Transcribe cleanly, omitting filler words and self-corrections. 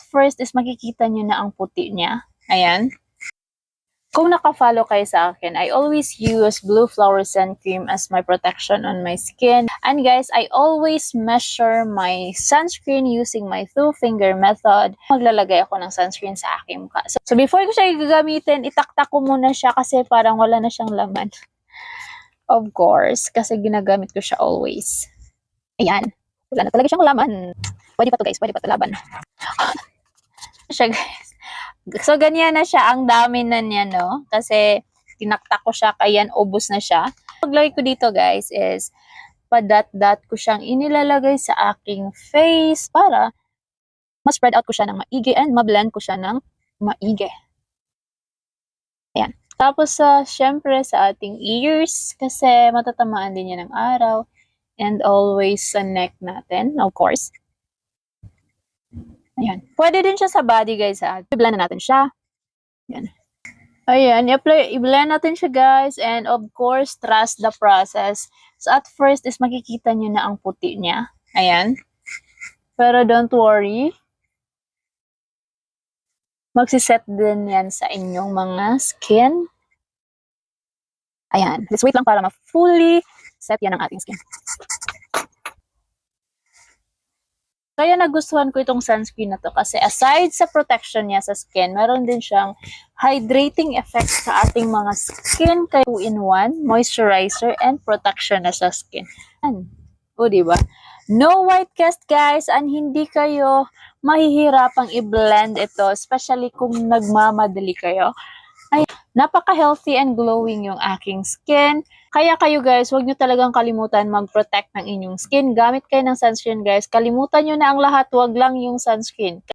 First is makikita nyo na ang puti niya. Ayan. Kung naka-follow kayo sa akin, I always use Blue Flower Sun Cream as my protection on my skin. And guys, I always measure my sunscreen using my two-finger method. Maglalagay ako ng sunscreen sa aking mukha. So before ko siya gagamitin, itaktak ko muna siya kasi parang wala na siyang laman. Of course, kasi ginagamit ko siya always. Ayan. Wala na talaga siyang laman. Pwede pa to guys, pwede pa to laban. Siya guys. So, ganyan na siya. Ang dami na niya, no? Kasi, tinaktak ko siya, kaya ubos na siya. Paglagay ko dito, guys, is padat-dat ko siyang inilalagay sa aking face para ma-spread out ko siya ng maigi and ma-blend ko siya ng maigi. Ayan. Tapos, syempre, sa ating ears, kasi matatamaan din niya ng araw. And always sa neck natin, of course. Ayan. Pwede din siya sa body, guys. I-blend na natin siya. Ayan. Ayan. I-blend natin siya, guys. And of course, trust the process. So, at first is makikita nyo na ang puti niya. Ayan. Pero don't worry. Magsiset din yan sa inyong mga skin. Ayan. Let's wait lang para ma-fully set yan ang ating skin. Kaya nagustuhan ko itong sunscreen na to kasi aside sa protection niya sa skin, meron din siyang hydrating effect sa ating mga skin. Kaya 2-in-1, moisturizer and protection na sa skin. O, diba? No white cast, guys, and hindi kayo mahihirapang i-blend ito, especially kung nagmamadali kayo. Ay, napaka-healthy and glowing yung aking skin. Kaya kayo guys, huwag nyo talagang kalimutan mag-protect ng inyong skin. Gamit kayo ng sunscreen guys. Kalimutan nyo na ang lahat, huwag lang yung sunscreen.